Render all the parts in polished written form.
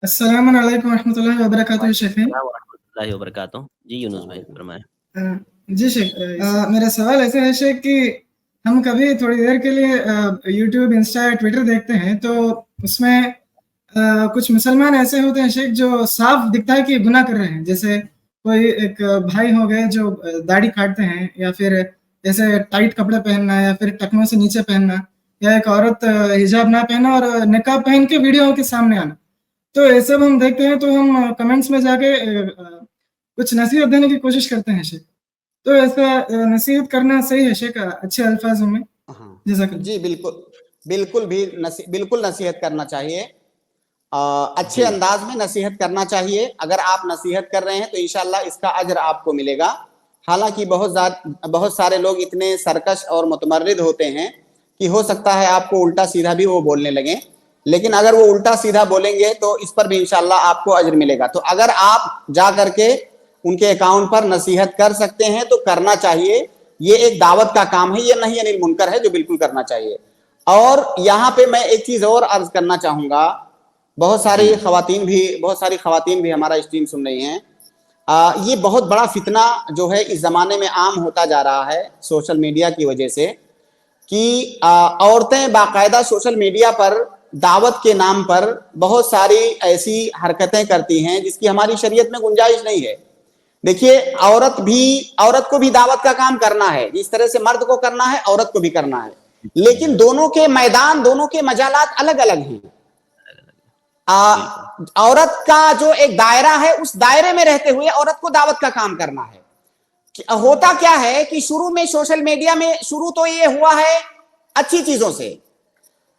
अस्सलाम वालेकुम रहमतुल्लाहि व बरकातुहू शेख। वरहमतुल्लाहि वबरकातुहू। जी यूनुस भाई फरमाएं। जी शेख, मेरा सवाल ऐसा है शेख कि हम कभी थोड़ी देर के लिए यूट्यूब, इंस्टा या ट्विटर देखते हैं तो उसमें कुछ मुसलमान ऐसे होते हैं शेख जो साफ दिखता है कि गुनाह कर रहे हैं। जैसे कोई एक भाई हो गए जो दाढ़ी काटते हैं, या फिर ऐसे टाइट कपड़े पहनना, या फिर टखनों से नीचे पहनना, या एक औरत हिजाब ना पहनना और निकाब पहन के वीडियो के सामने आना। तो ये सब हम देखते हैं तो हम कमेंट्स में जाके कुछ नसीहत देने की कोशिश करते हैं शेख। तो ऐसा नसीहत करना सही है शेख, अच्छे अल्फाजों में? हाँ जज़ाकल्लाह। जी, बिल्कुल नसीहत करना चाहिए। अच्छे अंदाज में नसीहत करना चाहिए। अगर आप नसीहत कर रहे हैं तो इंशाल्लाह इसका अजर आपको मिलेगा। हालांकि बहुत सारे लोग इतने सरकश और मुतमर्रिद होते हैं कि हो सकता है आपको उल्टा सीधा भी वो बोलने लगे, लेकिन अगर वो उल्टा सीधा बोलेंगे तो इस पर भी इंशाल्लाह आपको अजर मिलेगा। तो अगर आप जा करके उनके अकाउंट पर नसीहत कर सकते हैं तो करना चाहिए। ये एक दावत का काम है, ये नहीं अनिल मुनकर है, जो बिल्कुल करना चाहिए। और यहाँ पे मैं एक चीज और अर्ज करना चाहूंगा। बहुत सारी खवातीन भी हमारा स्ट्रीम सुन रही हैं। ये बहुत बड़ा फितना जो है इस जमाने में आम होता जा रहा है सोशल मीडिया की वजह से, कि औरतें बाकायदा सोशल मीडिया पर दावत के नाम पर बहुत सारी ऐसी हरकतें करती हैं जिसकी हमारी शरीयत में गुंजाइश नहीं है। देखिए, औरत को भी दावत का काम करना है, जिस तरह से मर्द को करना है औरत को भी करना है, लेकिन दोनों के मैदान, दोनों के मजालात अलग अलग हैं। औरत का जो एक दायरा है, उस दायरे में रहते हुए औरत को दावत का काम करना है। होता क्या है कि शुरू में सोशल मीडिया में शुरू तो ये हुआ है अच्छी चीजों से,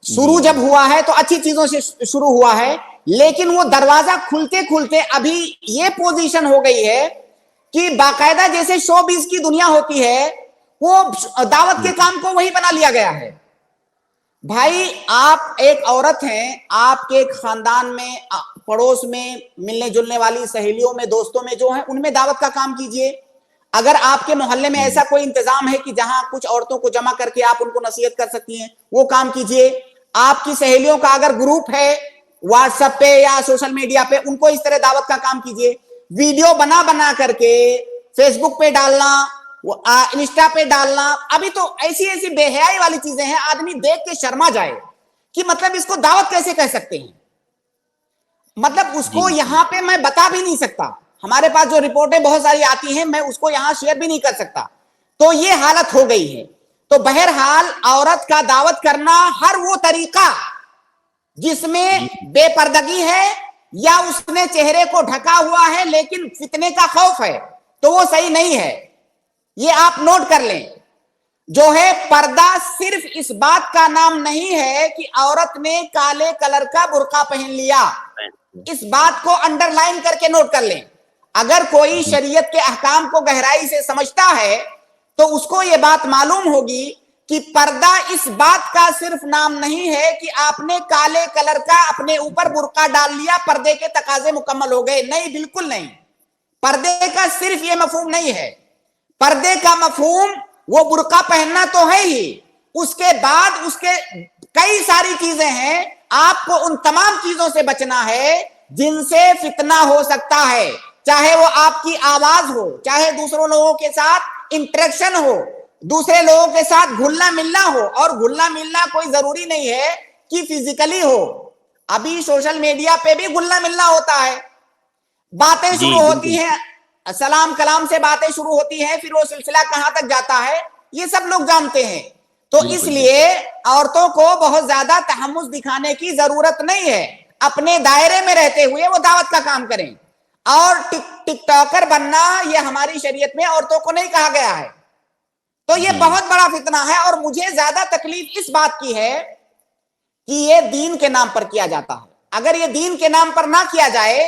शुरू जब हुआ है तो अच्छी चीजों से शुरू हुआ है, लेकिन वो दरवाजा खुलते खुलते अभी ये पोजीशन हो गई है कि बाकायदा जैसे शोबिज़ की दुनिया होती है, वो दावत के काम को वही बना लिया गया है। भाई, आप एक औरत हैं, आपके खानदान में, पड़ोस में मिलने जुलने वाली सहेलियों में, दोस्तों में जो है, उनमें दावत का काम कीजिए। अगर आपके मोहल्ले में ऐसा कोई इंतजाम है कि जहां कुछ औरतों को जमा करके आप उनको नसीहत कर सकती हैं, वो काम कीजिए। आपकी सहेलियों का अगर ग्रुप है व्हाट्सएप पे या सोशल मीडिया पे, उनको इस तरह दावत का काम कीजिए। वीडियो बना बना करके फेसबुक पे डालना, इंस्टा पे डालना, अभी तो ऐसी ऐसी बेहयाई वाली चीजें हैं, आदमी देख के शर्मा जाए कि मतलब इसको दावत कैसे कह सकते हैं। मतलब उसको यहां पे मैं बता भी नहीं सकता। हमारे पास जो रिपोर्टें बहुत सारी आती हैं, मैं उसको यहां शेयर भी नहीं कर सकता। तो ये हालत हो गई है। तो बहरहाल औरत का दावत करना हर वो तरीका जिसमें बेपर्दगी है या उसने चेहरे को ढका हुआ है लेकिन फितने का खौफ है, तो वो सही नहीं है। ये आप नोट कर लें। जो है पर्दा सिर्फ इस बात का नाम नहीं है कि औरत ने काले कलर का बुर्का पहन लिया, इस बात को अंडरलाइन करके नोट कर लें। अगर कोई शरीयत के अहकाम को गहराई से समझता है तो उसको ये बात मालूम होगी कि पर्दा इस बात का सिर्फ नाम नहीं है कि आपने काले कलर का अपने ऊपर बुर्का डाल लिया, पर्दे के तकाजे मुकम्मल हो गए। नहीं, बिल्कुल नहीं। पर्दे का सिर्फ ये मफहूम नहीं है। पर्दे का मफहूम वो बुर्का पहनना तो है ही, उसके बाद उसके कई सारी चीजें हैं। आपको उन तमाम चीजों से बचना है जिनसे फितना हो सकता है, चाहे वो आपकी आवाज हो, चाहे दूसरों लोगों के साथ इंटरेक्शन हो, दूसरे लोगों के साथ घुलना मिलना हो। और घुलना मिलना कोई जरूरी नहीं है कि फिजिकली हो, अभी सोशल मीडिया पे भी घुलना मिलना होता है। बातें शुरू होती हैं, सलाम कलाम से बातें शुरू होती हैं, फिर वो सिलसिला कहां तक जाता है ये सब लोग जानते हैं। तो इसलिए औरतों को बहुत ज्यादा तहम्मुस दिखाने की जरूरत नहीं है। अपने दायरे में रहते हुए वो दावत का काम करें। और टिकटॉकर बनना ये हमारी शरीयत में औरतों को नहीं कहा गया है। तो ये बहुत बड़ा फितना है। और मुझे ज्यादा तकलीफ इस बात की है कि ये दीन के नाम पर किया जाता है। अगर ये दीन के नाम पर ना किया जाए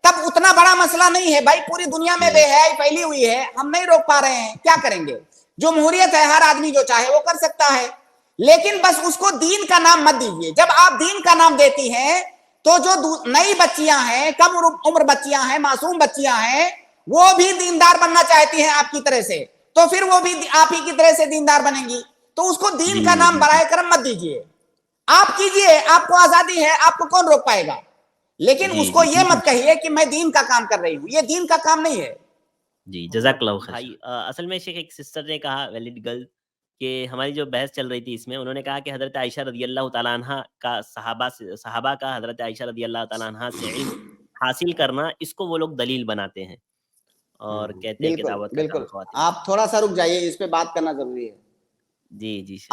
तब उतना बड़ा मसला नहीं है। भाई, पूरी दुनिया में बेहयाई फैली हुई है, हम नहीं रोक पा रहे हैं, क्या करेंगे? जमहूरियत है, हर आदमी जो चाहे वो कर सकता है, लेकिन बस उसको दीन का नाम मत दीजिए। जब आप दीन का नाम देती हैं तो जो नई बच्चियां हैं, कम उम्र बच्चियां हैं, मासूम बच्चियां हैं, वो भी दीनदार बनना चाहती हैं आपकी तरह से, तो फिर वो भी आप ही की तरह से दीनदार बनेंगी। तो उसको दीन का नाम बराए करम मत दीजिए। आप कीजिए, आपको आजादी है, आपको कौन रोक पाएगा? लेकिन जी, उसको जी, ये मत कहिए कि मैं दीन का काम कर रही हूँ, ये दीन का काम नहीं है। जी, जज़ाकल्लाहु खैर। भाई असल में शेख एक सिस्टर ने कहा वैलिड गर्ल कि हमारी जो बहस चल रही थी इसमें उन्होंने कहा कि हज़रत आयशा रज़ियल्लाहु तआला अन्हा का सहाबा का हज़रत आयशा रज़ियल्लाहु तआला अन्हा से इल्म हासिल करना इसको वो लोग दलील बनाते हैं और कहते हैं कि बिल्कुल दावत का काम बिल्कुल, ख़वातीन। आप थोड़ा सा रुक जाइए, इस पे बात करना जरूरी है। जी, जी शेख।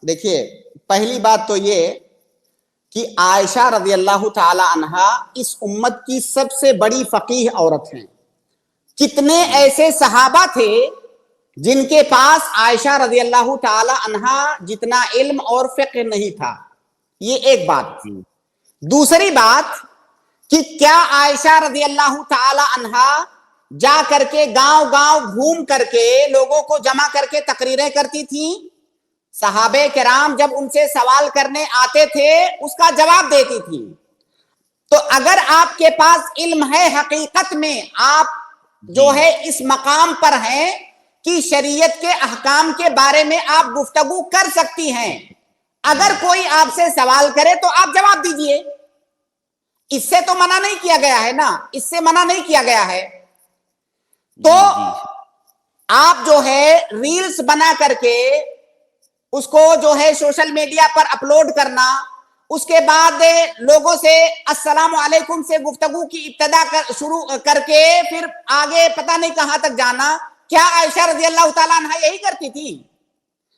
देखिए, पहली बात तो ये कि आयशा रज़ियल्लाहु ताला अन्हा इस उम्मत की सबसे बड़ी फकीह औरत हैं। कितने ऐसे सहाबा थे जिनके पास आयशा रज़ियल्लाहु ताला अन्हा जितना इल्म और फ़िक़्ह नहीं था, ये एक बात। जी, दूसरी बात कि क्या आयशा रज़ियल्लाहु ताला अन्हा जा करके गांव गांव घूम करके लोगों को जमा करके तकरीरें करती थी? सहाबे किराम जब उनसे सवाल करने आते थे उसका जवाब देती थी। तो अगर आपके पास इल्म है, हकीकत में आप जो जी, है इस मकाम पर हैं कि शरीयत के अहकाम के बारे में आप गुफ्तगू कर सकती हैं, अगर कोई आपसे सवाल करे तो आप जवाब दीजिए। इससे तो मना नहीं किया गया है ना, इससे मना नहीं किया गया है। तो जी, जी, आप जो है रील्स बना करके उसको जो है सोशल मीडिया पर अपलोड करना, उसके बाद लोगों से अस्सलाम वालेकुम से गुफ्तगू की इब्तिदा शुरू करके फिर आगे पता नहीं कहां तक जाना, क्या आयशा रज़ियल्लाहु ताला अन्हा यही करती थी?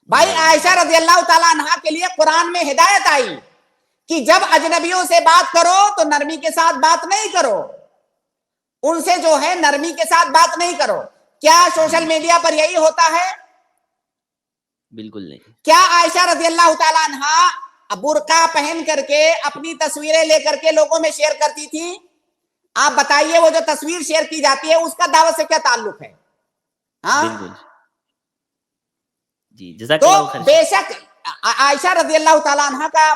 भाई आयशा रज़ियल्लाहु ताला अन्हा के लिए कुरान में हिदायत आई कि जब अजनबियों से बात करो तो नरमी के साथ बात नहीं करो, उनसे जो है नरमी के साथ बात नहीं करो। क्या सोशल मीडिया पर यही होता है? बिल्कुल नहीं। क्या आयशा रज़ियल्लाहु ताला अन्हा बुर्का पहन करके अपनी तस्वीरें लेकर के लोगों में शेयर करती थी? आप बताइए, वो जो तस्वीर शेयर की जाती है उसका दावत से क्या ताल्लुक है? बिल्कुल। हाँ, जी, तो जज़ाकल्लाहु खैर शेख। बेशक आयशा रज़ियल्लाहु ताला अन्हा का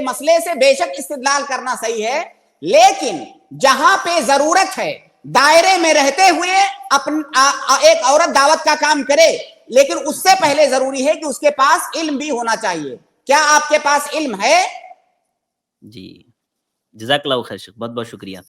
मसले से बेशक इस्तिदलाल करना सही है, लेकिन जहां पे जरूरत है दायरे में रहते हुए एक औरत दावत का काम करे, लेकिन उससे पहले जरूरी है कि उसके पास इल्म भी होना चाहिए। क्या आपके पास इल्म है? जी, जज़ाकल्लाहु खैर शेख। बहुत-बहुत शुक्रिया।